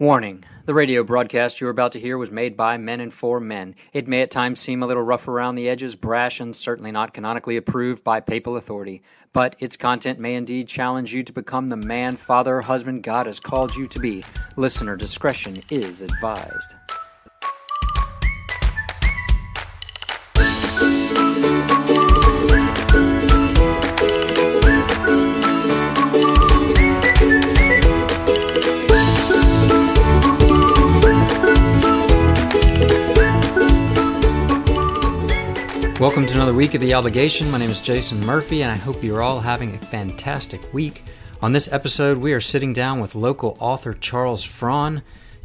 Warning: the radio broadcast you're about to hear was made by men and for men. It may at times seem a little rough around the edges, brash, and certainly not canonically approved by papal authority. But its content may indeed challenge you to become the man, father, husband God has called you to be. Listener discretion is advised. Welcome to another week of The Obligation. My name is Jason Murphy, and I hope you're all having a fantastic week. On this episode, we are sitting down with local author Charles Fraune.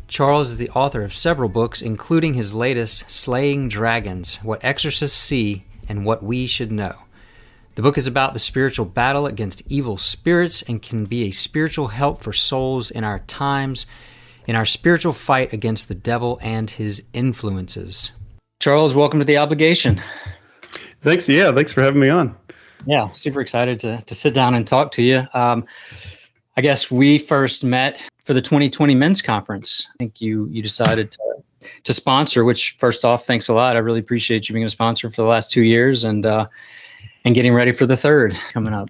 Charles is the author of several books, including his latest, Slaying Dragons, What Exorcists See and What We Should Know. The book is about the spiritual battle against evil spirits and can be a spiritual help for souls in our times, in our spiritual fight against the devil and his influences. Charles, welcome to The Obligation. Thanks. Yeah, thanks for having me on. Yeah, super excited to sit down and talk to you. I guess we first met for the 2020 Men's Conference. I think you decided to sponsor, which first off, thanks a lot. I really appreciate you being a sponsor for the last 2 years and getting ready for the third coming up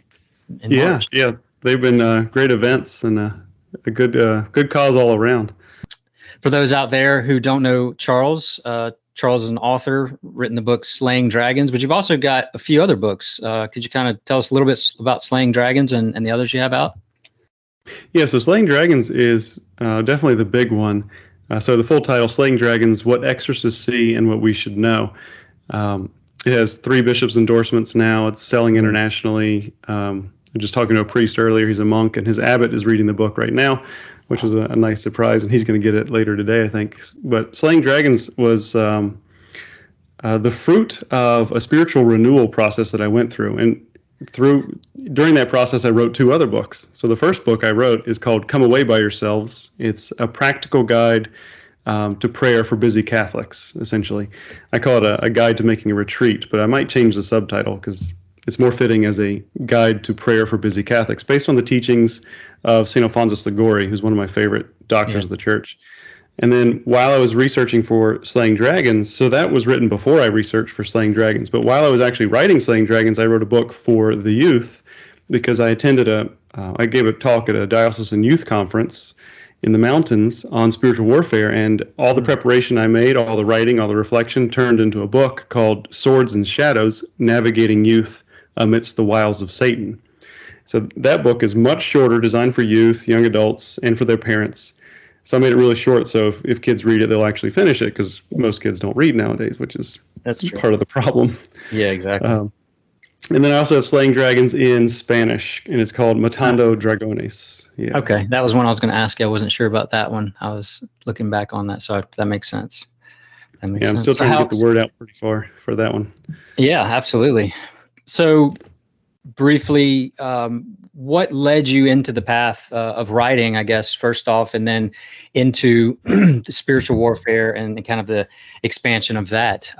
in March. Yeah, they've been great events and a good cause all around. For those out there who don't know Charles, Charles is an author, written the book Slaying Dragons, but you've also got a few other books. Could you kind of tell us a little bit about Slaying Dragons and the others you have out? Yeah, so Slaying Dragons is definitely the big one. So the full title, Slaying Dragons, What Exorcists See and What We Should Know. It has 3 bishops' endorsements now. It's selling internationally. I'm just talking to a priest earlier. He's a monk, and his abbot is reading the book right now, which was a nice surprise, and he's going to get it later today, I think. But Slaying Dragons was the fruit of a spiritual renewal process that I went through. And during that process, I wrote 2 other books. So the first book I wrote is called Come Away by Yourselves. It's a practical guide to prayer for busy Catholics, essentially. I call it a guide to making a retreat, but I might change the subtitle because it's more fitting as a guide to prayer for busy Catholics, based on the teachings of St. Alphonsus Liguori, who's one of my favorite doctors of the church. And then while I was researching for Slaying Dragons, so that was written before I researched for Slaying Dragons, but while I was actually writing Slaying Dragons, I wrote a book for the youth because I attended I gave a talk at a diocesan youth conference in the mountains on spiritual warfare, and all the preparation I made, all the writing, all the reflection turned into a book called Swords and Shadows, Navigating Youth Amidst the Wiles of Satan. So that book is much shorter, designed for youth, young adults, and for their parents. So I made it really short, so if kids read it, they'll actually finish it, because most kids don't read nowadays, which is part of the problem. Yeah, exactly. And then I also have Slaying Dragons in Spanish, and it's called Matando Dragones. Yeah. Okay, that was one I was going to ask you. I wasn't sure about that one. I was looking back on that, so that makes sense. I'm still trying to get the word out pretty far for that one. Yeah, absolutely. So briefly, what led you into the path of writing, I guess, first off, and then into the spiritual warfare and kind of the expansion of that,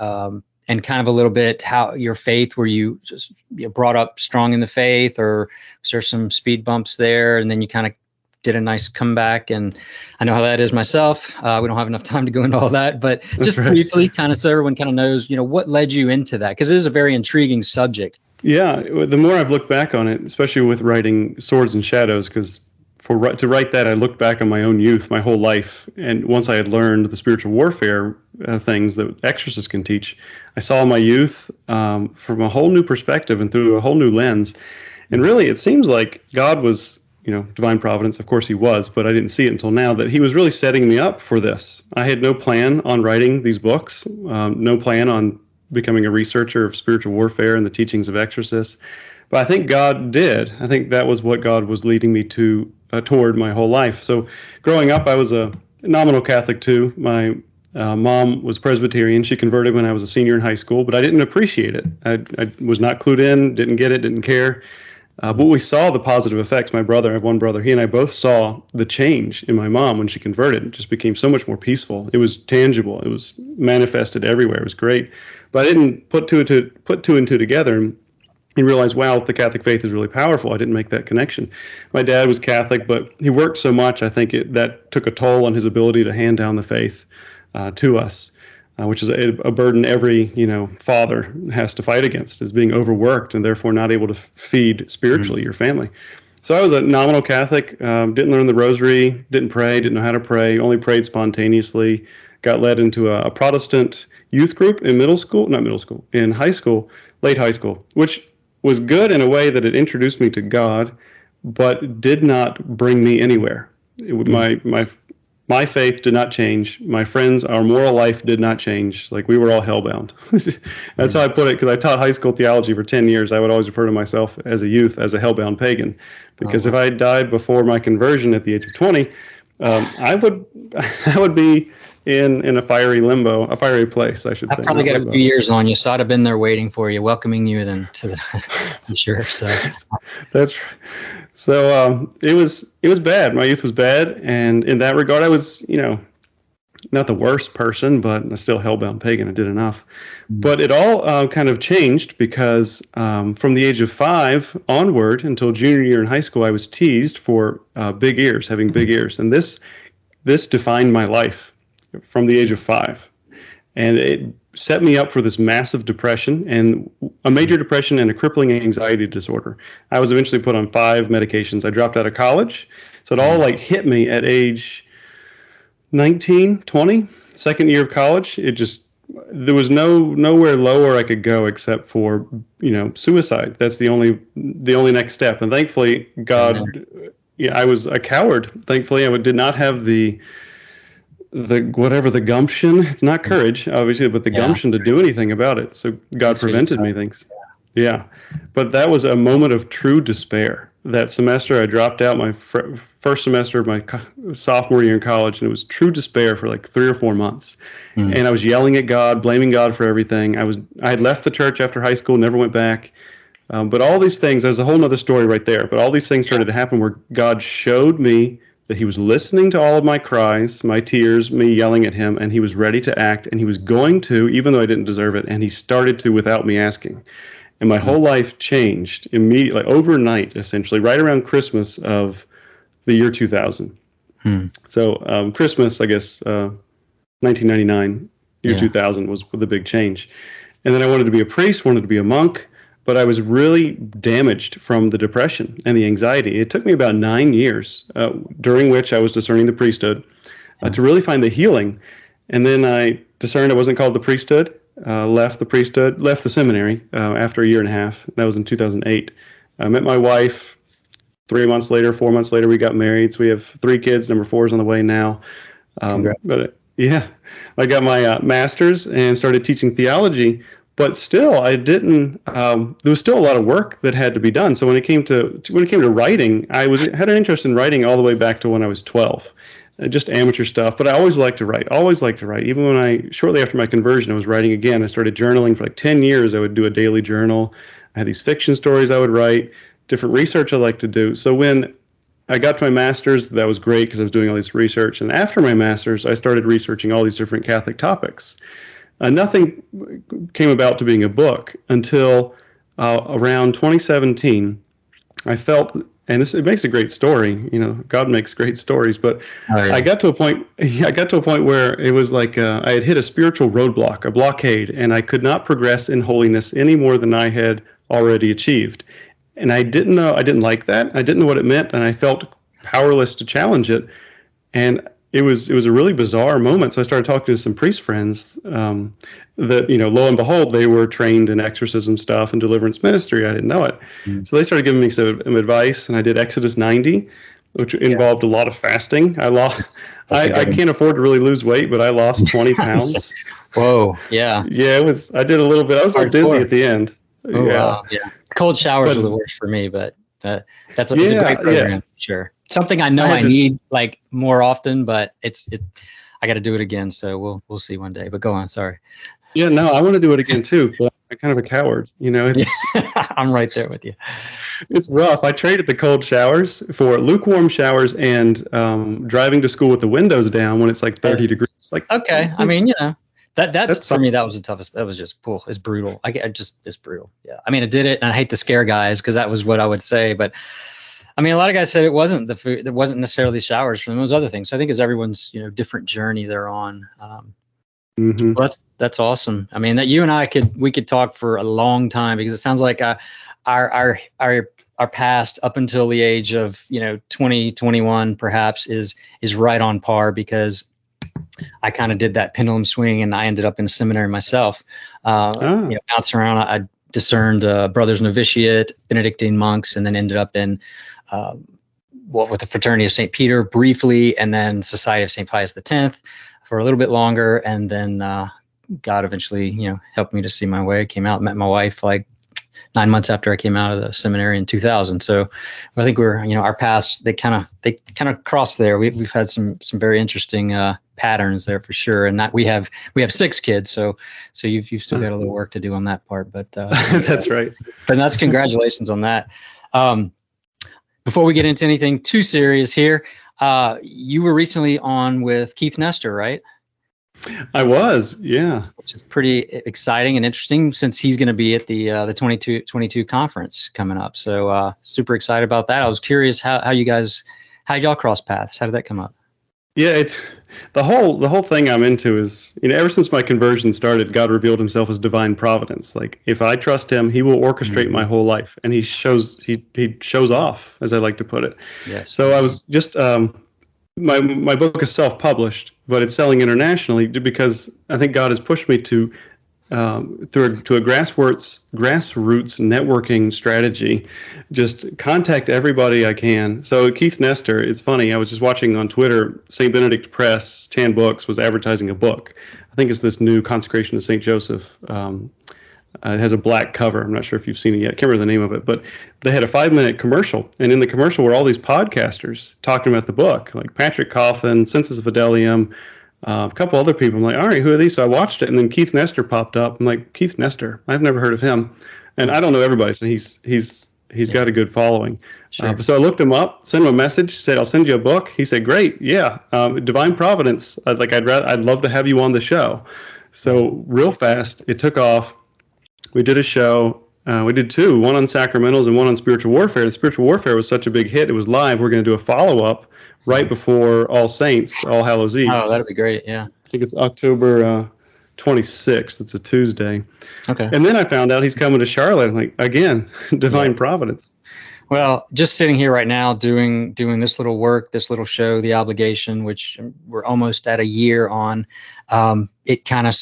and kind of a little bit how your faith, were you just brought up strong in the faith, or was there some speed bumps there, and then you kind of did a nice comeback? And I know how that is myself. We don't have enough time to go into all that, but just briefly, kind of so everyone kind of knows, what led you into that? Because it is a very intriguing subject. Yeah, the more I've looked back on it, especially with writing Swords and Shadows, because to write that, I looked back on my own youth, my whole life, and once I had learned the spiritual warfare things that exorcists can teach, I saw my youth from a whole new perspective and through a whole new lens. And really, it seems like God was, divine providence, of course he was, but I didn't see it until now, that he was really setting me up for this. I had no plan on writing these books, no plan on becoming a researcher of spiritual warfare and the teachings of exorcists. But I think God did. I think that was what God was leading me toward my whole life. So growing up, I was a nominal Catholic too. My mom was Presbyterian. She converted when I was a senior in high school, but I didn't appreciate it. I was not clued in, didn't get it, didn't care. But we saw the positive effects. I have one brother, he and I both saw the change in my mom when she converted. It just became so much more peaceful. It was tangible. It was manifested everywhere. It was great. But I didn't put two and two together. and realized, wow, the Catholic faith is really powerful. I didn't make that connection. My dad was Catholic, but he worked so much, I think that took a toll on his ability to hand down the faith to us, which is a burden every father has to fight against, is being overworked and therefore not able to feed spiritually your family. So I was a nominal Catholic, didn't learn the rosary, didn't pray, didn't know how to pray, only prayed spontaneously, got led into a Protestant youth group in in high school, late high school, which was good in a way that it introduced me to God, but did not bring me anywhere. My faith did not change. My friends, our moral life did not change. Like, we were all hellbound. That's how I put it, because I taught high school theology for 10 years. I would always refer to myself as a youth as a hellbound pagan, because if I died before my conversion at the age of 20, I would be in a fiery limbo, a fiery place, I should say. I've probably got a few years on you, so I'd have been there waiting for you, welcoming you then to the, I'm sure. So that's right. So it was bad. My youth was bad, and in that regard, I was, not the worst person, but I still hellbound pagan. I did enough. But it all kind of changed because from the age of 5 onward until junior year in high school, I was teased for big ears, having big ears, and this defined my life from the age of 5, and it set me up for this massive depression, and a major depression and a crippling anxiety disorder. I was eventually put on 5 medications. I dropped out of college, so it all hit me at age 19, 20, second year of college. There was nowhere lower I could go except for suicide. That's the only next step. And thankfully, God, I was a coward. Thankfully, I did not have the gumption. It's not courage, obviously, but the gumption to do anything about it. So God prevented me things. Yeah. But that was a moment of true despair. That semester, I dropped out my first semester of my sophomore year in college, and it was true despair for 3 or 4 months. And I was yelling at God, blaming God for everything. I had left the church after high school, never went back. But all these things, there's a whole other story right there. But all these things started to happen where God showed me that he was listening to all of my cries, my tears, me yelling at him, and he was ready to act, and he was going to, even though I didn't deserve it, and he started to without me asking. And my whole life changed immediately, overnight, essentially, right around Christmas of the year 2000. So Christmas, I guess, 1999, year 2000 was the big change. And then I wanted to be a priest, wanted to be a monk, but I was really damaged from the depression and the anxiety. It took me about 9 years, during which I was discerning the priesthood, to really find the healing. And then I discerned I wasn't called the priesthood, left the seminary after a year and a half. That was in 2008. I met my wife 4 months later, we got married. So we have 3 kids. Number 4 is on the way now. But I got my master's and started teaching theology. But still, I didn't. There was still a lot of work that had to be done. So when it came to writing, I had an interest in writing all the way back to when I was 12, just amateur stuff. But I always liked to write. Even when shortly after my conversion, I was writing again. I started journaling for 10 years. I would do a daily journal. I had these fiction stories I would write, different research I like to do. So when I got to my master's, that was great because I was doing all this research. And after my master's, I started researching all these different Catholic topics. Nothing came about to being a book until around 2017. I felt, and it makes a great story. God makes great stories. But I got to a point. Where it was like I had hit a spiritual roadblock, a blockade, and I could not progress in holiness any more than I had already achieved. And I didn't know. I didn't like that. I didn't know what it meant, and I felt powerless to challenge it. And it was a really bizarre moment. So I started talking to some priest friends that, lo and behold, they were trained in exorcism stuff and deliverance ministry. I didn't know it. So they started giving me some advice, and I did Exodus 90, which involved a lot of fasting. I can't afford to really lose weight, but I lost 20 pounds. Whoa. Yeah. Yeah, I did a little bit. I was a little dizzy at the end. Oh, yeah. Wow. Yeah. Cold showers were the worst for me, but it's a great program. Sure. Something I know I need more often, but I got to do it again. So we'll see one day, but go on. Sorry. Yeah, no, I want to do it again too. But I'm kind of a coward, I'm right there with you. It's rough. I traded the cold showers for lukewarm showers and driving to school with the windows down when it's 30 degrees. Okay. I mean, That's for me. That was the toughest. That was just it's brutal. It's brutal. Yeah. I mean, I did it, and I hate to scare guys because that was what I would say. But I mean, a lot of guys said it wasn't the food. It wasn't necessarily showers for them. It was other things. So I think it's everyone's different journey they're on. Well, that's awesome. I mean, that you and I could talk for a long time because it sounds like our past up until the age of 20, 21 perhaps is right on par because I kind of did that pendulum swing and I ended up in a seminary myself. Bouncing around, I discerned Brothers Novitiate, Benedictine monks, and then ended up in with the Fraternity of St. Peter briefly, and then Society of St. Pius X for a little bit longer, and then God eventually helped me to see my way. Came out, met my wife like 9 months after I came out of the seminary in 2000. So I think we're, our paths, they kind of cross there. We've had some very interesting patterns there for sure. And that we have 6 kids. So you've still got a little work to do on that part, but that's right. But that's congratulations on that. Before we get into anything too serious here, you were recently on with Keith Nestor, right? I was, yeah. Which is pretty exciting and interesting since he's going to be at the 22 conference coming up. So super excited about that. I was curious how y'all cross paths. How did that come up? Yeah, it's the whole thing I'm into is, ever since my conversion started, God revealed himself as divine providence. Like if I trust him, he will orchestrate my whole life, and he shows off, as I like to put it. Yes. So I was just my book is self-published, but it's selling internationally because I think God has pushed me to a grassroots networking strategy, just contact everybody I can. So Keith Nestor, it's funny, I was just watching on Twitter, St. Benedict Press, Tan Books, was advertising a book. I think it's this new Consecration of St. Joseph. It has a black cover. I'm not sure if you've seen it yet. I can't remember the name of it, but they had a 5-minute commercial. And in the commercial were all these podcasters talking about the book, like Patrick Coffin, Sensus Fidelium, a couple other people. I'm like, all right, who are these? So I watched it, and then Keith Nestor popped up. I'm like, Keith Nestor? I've never heard of him. And I don't know everybody, so he's got a good following. Sure. So I looked him up, sent him a message, said, I'll send you a book. He said, great, yeah, Divine Providence. I'd love to have you on the show. So real fast, it took off. We did a show. We did 2, one on sacramentals and one on spiritual warfare. The spiritual warfare was such a big hit. It was live. We're going to do a follow-up right before All Saints, All Hallows Eve. Oh, that'd be great. Yeah. I think it's October 26th. It's a Tuesday. Okay. And then I found out he's coming to Charlotte. I'm like, again, divine providence. Well, just sitting here right now doing this little work, this little show, The Obligation, which we're almost at a year on, it kind of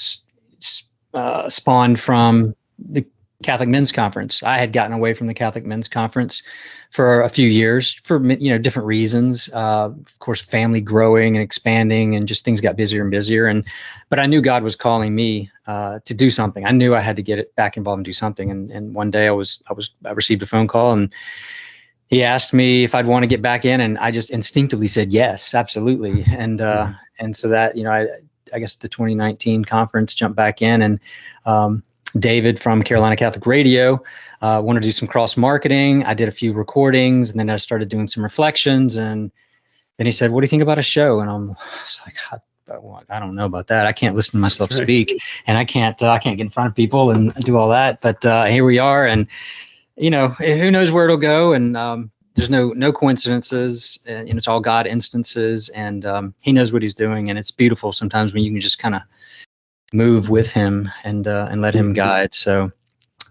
spawned from the Catholic Men's Conference. I had gotten away from the Catholic Men's Conference for a few years for different reasons. Of course, family growing and expanding, and just things got busier and busier. But I knew God was calling me to do something. I knew I had to get it back involved and do something. And one day I received a phone call, and he asked me if I'd want to get back in, and I just instinctively said yes, absolutely. And so that I guess the 2019 conference jumped back in, and David from Carolina Catholic Radio wanted to do some cross marketing. I did a few recordings, and then I started doing some reflections. And then he said, "What do you think about a show?" And I'm just like, I don't know about that. I can't listen to myself speak, and I can't get in front of people and do all that. But here we are, and who knows where it'll go. And there's no coincidences. It's all God instances, and He knows what He's doing. And it's beautiful sometimes when you can just kind of move with him and let him guide. So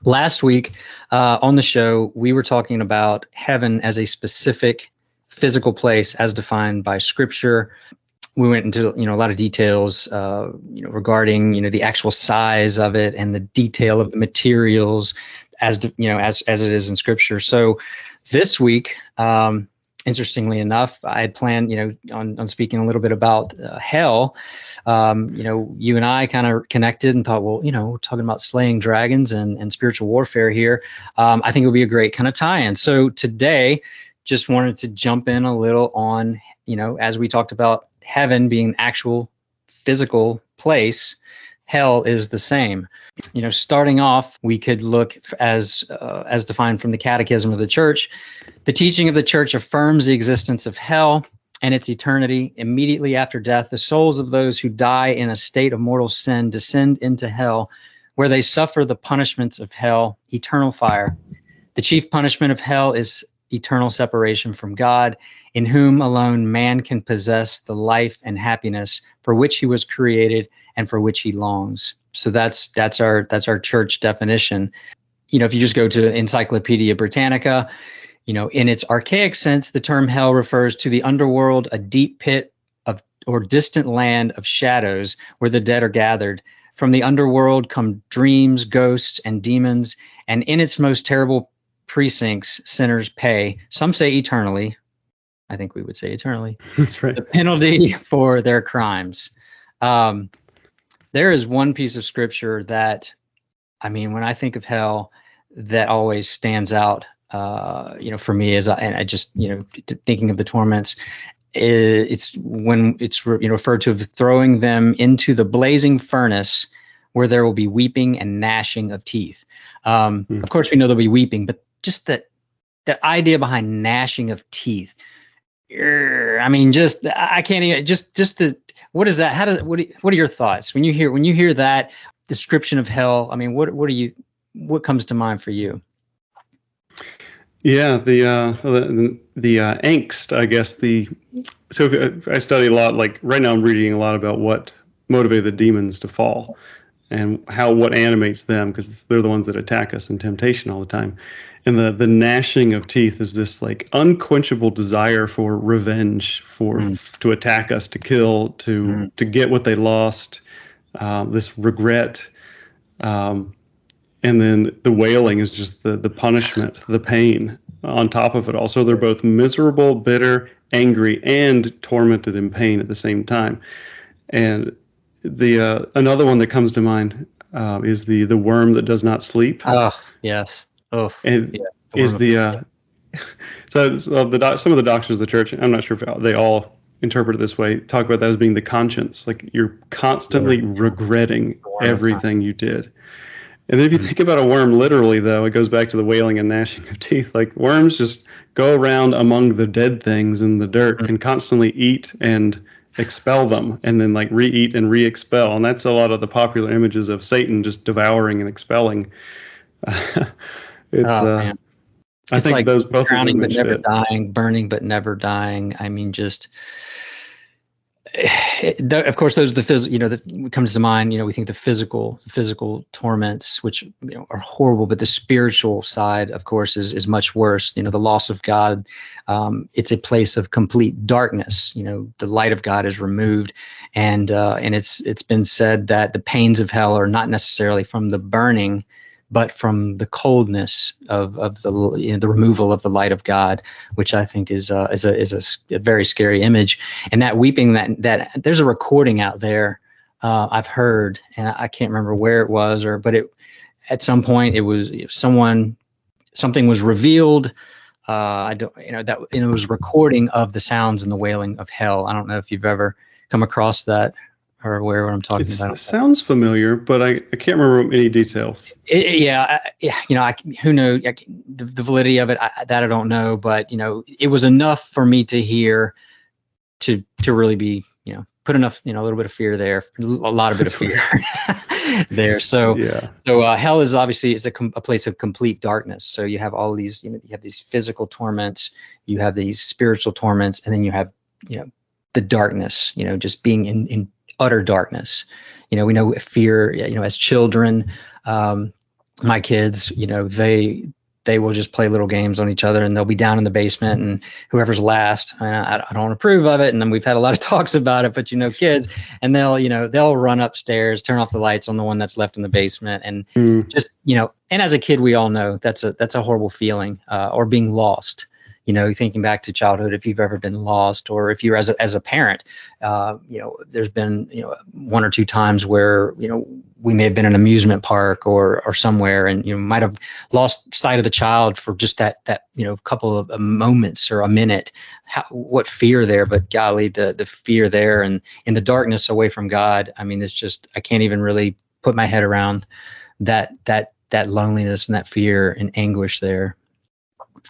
last week on the show, we were talking about heaven as a specific physical place as defined by Scripture. We went into a lot of details regarding the actual size of it and the detail of the materials as it is in Scripture. So this week, interestingly enough, I had planned on speaking a little bit about hell. You and I kind of connected and thought, well, we're talking about slaying dragons and spiritual warfare here. I think it would be a great kind of tie-in. So today, just wanted to jump in a little on, as we talked about heaven being an actual physical place, hell is the same. Starting off, we could look as defined from the Catechism of the Church. The teaching of the Church affirms the existence of hell. and its eternity. Immediately after death, the souls of those who die in a state of mortal sin descend into hell, where they suffer the punishments of hell, eternal fire. The chief punishment of hell is eternal separation from God, in whom alone man can possess the life and happiness for which he was created and for which he longs. So that's our church definition. If you just go to Encyclopedia Britannica, in its archaic sense, the term hell refers to the underworld, a deep pit of or distant land of shadows where the dead are gathered. From the underworld come dreams, ghosts, and demons, and in its most terrible precincts, sinners pay. Some say eternally. I think we would say eternally. That's right. The penalty for their crimes. There is one piece of scripture that, when I think of hell, that always stands out. For me, thinking of the torments, it's when it's referred to throwing them into the blazing furnace, where there will be weeping and gnashing of teeth. Of course, we know there'll be weeping, but just that idea behind gnashing of teeth. I can't even what is that? What are your thoughts when you hear that description of hell? What comes to mind for you? Yeah, the angst, I guess. I study a lot. Like right now, I'm reading a lot about what motivated the demons to fall, and what animates them, because they're the ones that attack us in temptation all the time. And the gnashing of teeth is this like unquenchable desire for revenge, to attack us, to kill, to get what they lost. This regret. And then the wailing is just the punishment, the pain on top of it all. So they're both miserable, bitter, angry, and tormented in pain at the same time. And the another one that comes to mind is the worm that does not sleep. Oh, yes. Oh, and yeah, some of the doctors of the church, I'm not sure if they all interpret it this way, talk about that as being the conscience. Like you're constantly regretting everything you did. And then if you think about a worm literally, though, it goes back to the wailing and gnashing of teeth. Like worms just go around among the dead things in the dirt and constantly eat and expel them, and then like re-eat and re-expel. And that's a lot of the popular images of Satan just devouring and expelling. I think like those both drowning but never dying, burning but never dying. Of course, those are the physical. That comes to mind. We think the physical torments, which are horrible, but the spiritual side, of course, is much worse. The loss of God. It's a place of complete darkness. The light of God is removed, and it's been said that the pains of hell are not necessarily from the burning, but from the coldness of the removal of the light of God, which I think is a very scary image. And that weeping, that there's a recording out there I've heard, and I can't remember where it was, but at some point it was something was revealed. It was a recording of the sounds and the wailing of hell. I don't know if you've ever come across that or aware what I'm talking about. It sounds familiar, but I can't remember any details. Who knows the validity of it? I don't know, but it was enough for me to hear, to really be, put enough, a little bit of fear there, a lot of bit of fear there. So, hell is obviously a place of complete darkness. So you have all these, you have these physical torments, you have these spiritual torments, and then you have, the darkness, just being in utter darkness. We know fear, as children, my kids, they will just play little games on each other, and they'll be down in the basement, and whoever's last, I don't approve of it. And then we've had a lot of talks about it, but kids, and they'll run upstairs, turn off the lights on the one that's left in the basement. And just, and as a kid, we all know that's a horrible feeling, or being lost. Thinking back to childhood, if you've ever been lost, or if you're as a parent, there's been, one or two times where, we may have been in an amusement park or somewhere, and might have lost sight of the child for just that couple of moments or a minute. What fear there, but golly, the fear there, and in the darkness away from God. It's just, I can't even really put my head around that loneliness and that fear and anguish there.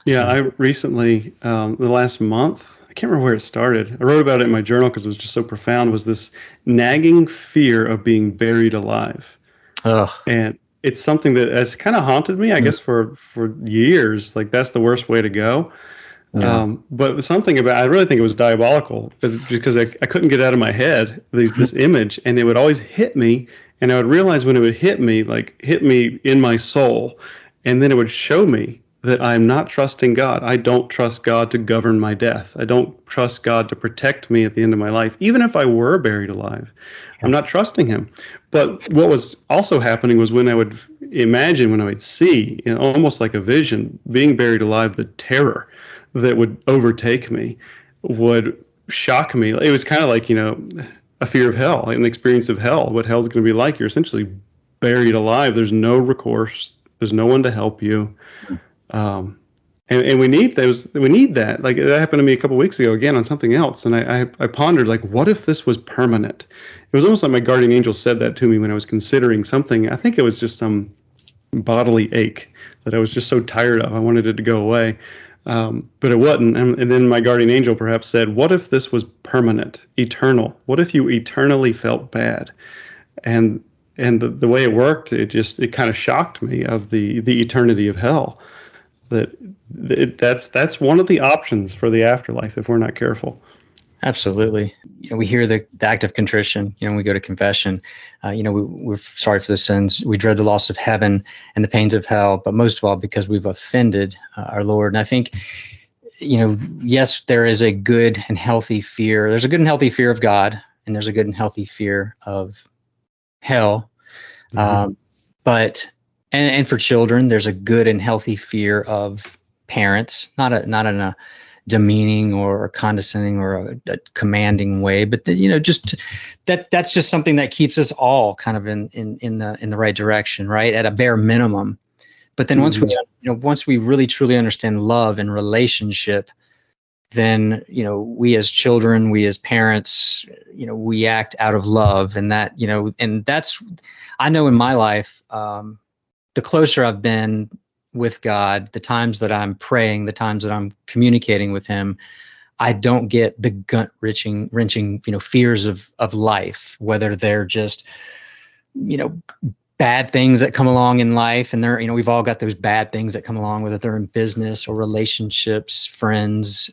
Yeah, I recently, the last month, I can't remember where it started. I wrote about it in my journal because it was just so profound, was this nagging fear of being buried alive. Oh, And it's something that has kind of haunted me, I guess, for years. Like, that's the worst way to go. yeah. But something about, I really think it was diabolical because I couldn't get out of my head this image, and it would always hit me. And I would realize when it would hit me, like hit me in my soul, and then it would show me that I'm not trusting God. I don't trust God to govern my death. I don't trust God to protect me at the end of my life, even if I were buried alive. I'm not trusting him. But what was also happening was when I would imagine, when I would see, almost like a vision, being buried alive, the terror that would overtake me would shock me. It was kind of like, a fear of hell, an experience of hell, what hell's going to be like. You're essentially buried alive. There's no recourse. There's no one to help you. And we need those. We need that. Like, that happened to me a couple of weeks ago, again, on something else. And I pondered, like, what if this was permanent? It was almost like my guardian angel said that to me when I was considering something. I think it was just some bodily ache that I was just so tired of. I wanted it to go away. But it wasn't. And then my guardian angel perhaps said, what if this was permanent, eternal? What if you eternally felt bad? And the way it worked, it kind of shocked me of the eternity of hell. That's one of the options for the afterlife if we're not careful. Absolutely. We hear the act of contrition, we go to confession, we're sorry for the sins. We dread the loss of heaven and the pains of hell, but most of all, because we've offended our Lord. And I think, yes, there is a good and healthy fear. There's a good and healthy fear of God, and there's a good and healthy fear of hell. Mm-hmm. But for children, there's a good and healthy fear of parents, not in a demeaning or condescending or a commanding way, but just that's just something that keeps us all kind of in the right direction, right? At a bare minimum. But then once we really truly understand love and relationship, then we as children, we as parents, we act out of love, and that and that's, I know in my life, the closer I've been with God, the times that I'm praying, the times that I'm communicating with him, I don't get the gut wrenching, fears of life, whether they're just, bad things that come along in life. And we've all got those bad things that come along, whether they're in business or relationships, friends,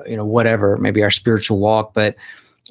whatever, maybe our spiritual walk. But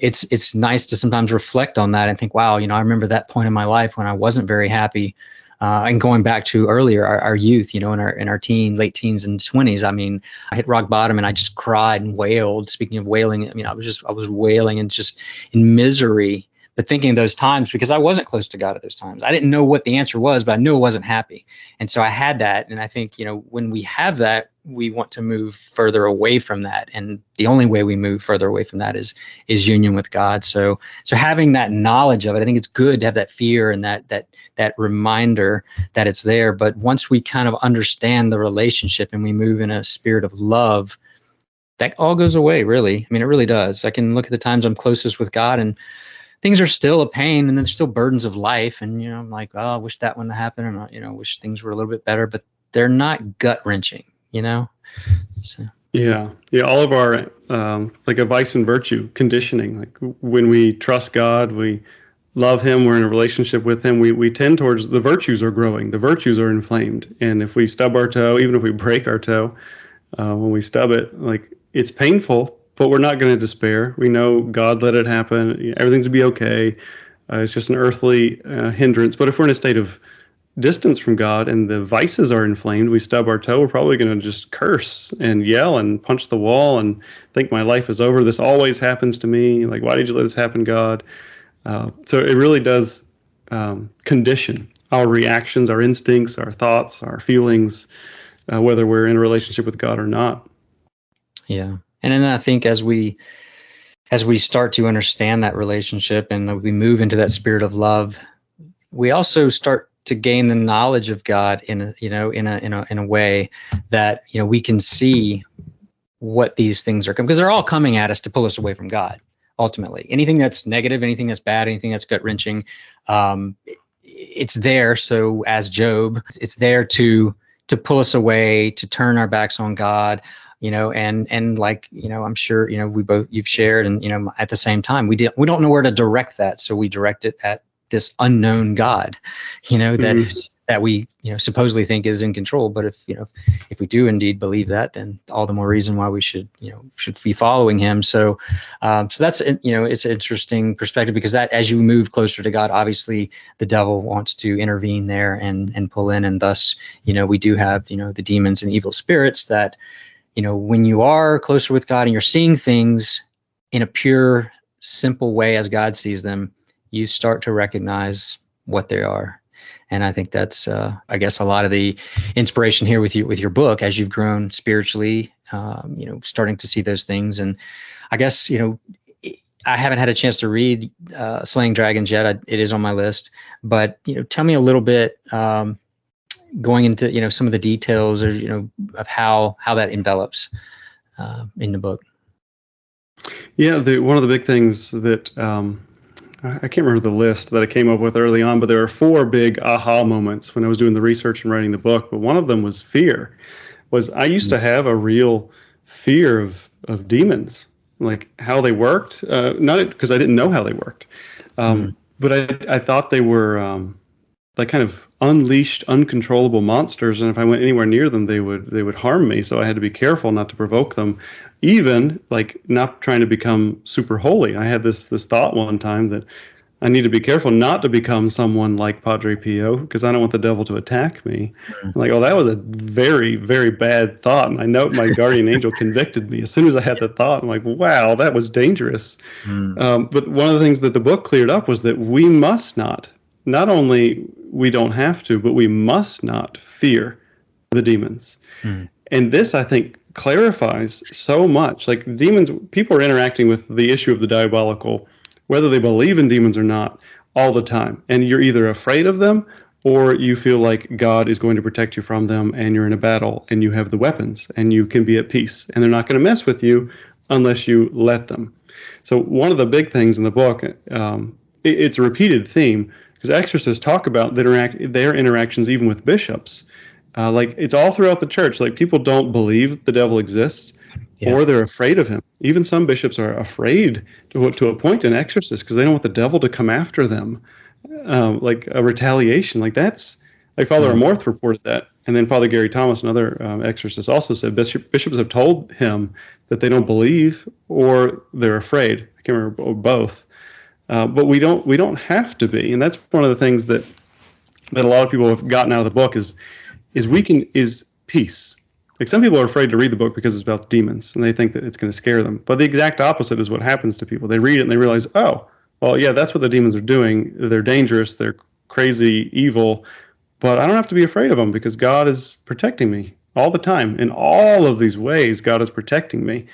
it's nice to sometimes reflect on that and think, wow, I remember that point in my life when I wasn't very happy. And going back to earlier, our youth, in our late teens and 20s, I hit rock bottom and I just cried and wailed. Speaking of wailing, I was wailing and just in misery. But thinking of those times, because I wasn't close to God at those times, I didn't know what the answer was, but I knew I wasn't happy. And so I had that. And I think, when we have that, we want to move further away from that. And the only way we move further away from that is union with God. So having that knowledge of it, I think it's good to have that fear and that reminder that it's there. But once we kind of understand the relationship and we move in a spirit of love, that all goes away, really. It really does. I can look at the times I'm closest with God and things are still a pain, and there's still burdens of life. And, I'm like, oh, I wish that wouldn't happen. And, wish things were a little bit better, but they're not gut wrenching, So. Yeah. All of our, like a vice and virtue conditioning, like when we trust God, we love him, we're in a relationship with him, we tend towards the virtues are growing, the virtues are inflamed. And if we stub our toe, even if we break our toe, when we stub it, like, it's painful, but we're not going to despair. We know God let it happen. Everything's going to be okay. It's just an earthly hindrance. But if we're in a state of distance from God and the vices are inflamed, we stub our toe, we're probably going to just curse and yell and punch the wall and think my life is over. This always happens to me. Like, why did you let this happen, God? So it really does condition our reactions, our instincts, our thoughts, our feelings, whether we're in a relationship with God or not. Yeah. And then I think as we start to understand that relationship and we move into that spirit of love, we also start to gain the knowledge of God in a way that, we can see what these things are coming, because they're all coming at us to pull us away from God. Ultimately, anything that's negative, anything that's bad, anything that's gut wrenching, it's there. So as Job, it's there to pull us away, to turn our backs on God. and like, I'm sure, you've shared, and, at the same time, we don't know where to direct that. So we direct it at this unknown God, that we, supposedly think is in control. But if we do indeed believe that, then all the more reason why we should be following him. So that's, it's an interesting perspective, because that, as you move closer to God, obviously the devil wants to intervene there and pull in. And thus, we do have, the demons and evil spirits that, when you are closer with God and you're seeing things in a pure, simple way as God sees them, you start to recognize what they are. And I think that's, I guess, a lot of the inspiration here with your book, as you've grown spiritually, starting to see those things. And I guess, I haven't had a chance to read Slaying Dragons yet. It is on my list. But, tell me a little bit, going into, some of the details, or, of how that envelops in the book. Yeah, one of the big things that I can't remember the list that I came up with early on, but there are 4 big aha moments when I was doing the research and writing the book. But one of them was fear. I used to have a real fear of demons, like how they worked. Not because I didn't know how they worked, but I thought they were like kind of unleashed, uncontrollable monsters, and if I went anywhere near them, they would harm me. So I had to be careful not to provoke them. Even like not trying to become super holy. I had this thought one time that I need to be careful not to become someone like Padre Pio, because I don't want the devil to attack me. I'm like, oh, that was a very, very bad thought. And I know my guardian angel convicted me as soon as I had that thought. I'm like, wow, that was dangerous. But one of the things that the book cleared up was that we must not only we don't have to, but we must not fear the demons. And this, I think, clarifies so much. Like, demons, people are interacting with the issue of the diabolical, whether they believe in demons or not, all the time. And you're either afraid of them, or you feel like God is going to protect you from them, and you're in a battle and you have the weapons and you can be at peace, and they're not going to mess with you unless you let them. So one of the big things in the book, it's a repeated theme, because exorcists talk about their interactions even with bishops. Like, it's all throughout the church. Like, people don't believe the devil exists, or they're afraid of him. Even some bishops are afraid to appoint an exorcist because they don't want the devil to come after them, like a retaliation. Like, that's like Father Amorth reported that, and then Father Gary Thomas, another exorcist, also said bishops have told him that they don't believe or they're afraid. I can't remember, or both. But we don't have to be, and that's one of the things that a lot of people have gotten out of the book is peace. Like, some people are afraid to read the book because it's about demons and they think that it's going to scare them. But the exact opposite is what happens to people. They read it and they realize, oh, well, yeah, that's what the demons are doing. They're dangerous. They're crazy, evil. But I don't have to be afraid of them because God is protecting me all the time. In all of these ways, God is protecting me.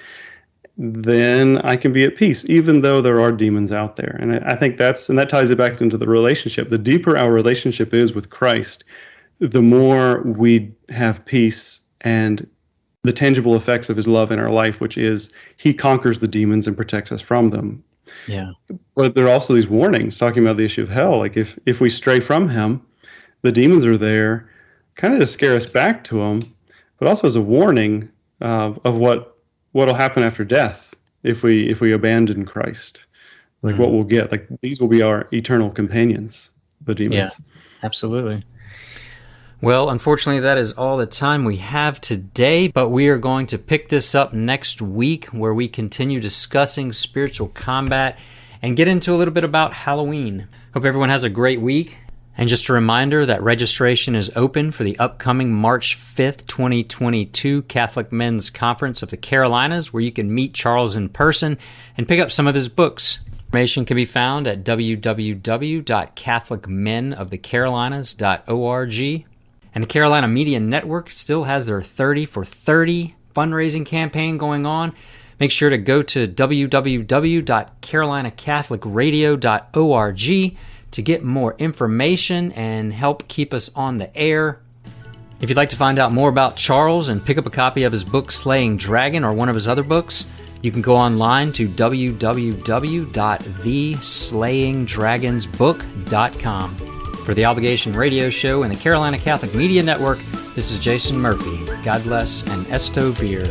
Then I can be at peace, even though there are demons out there. And I think that ties it back into the relationship. The deeper our relationship is with Christ, the more we have peace and the tangible effects of his love in our life, which is he conquers the demons and protects us from them. Yeah. But there are also these warnings talking about the issue of hell. Like, if we stray from him, the demons are there kind of to scare us back to him, but also as a warning of what'll happen after death if we abandon Christ. Like, what we'll get. Like, these will be our eternal companions, the demons. Yeah, absolutely. Well, unfortunately, that is all the time we have today, but we are going to pick this up next week, where we continue discussing spiritual combat and get into a little bit about Halloween. Hope everyone has a great week. And just a reminder that registration is open for the upcoming March 5th, 2022 Catholic Men's Conference of the Carolinas, where you can meet Charles in person and pick up some of his books. Information can be found at www.catholicmenofthecarolinas.org. And the Carolina Media Network still has their 30 for 30 fundraising campaign going on. Make sure to go to www.carolinacatholicradio.org to get more information and help keep us on the air. If you'd like to find out more about Charles and pick up a copy of his book Slaying Dragon or one of his other books, you can go online to www.theslayingdragonsbook.com. For the Obligation Radio Show and the Carolina Catholic Media Network, this is Jason Murphy. God bless and Esto Vir.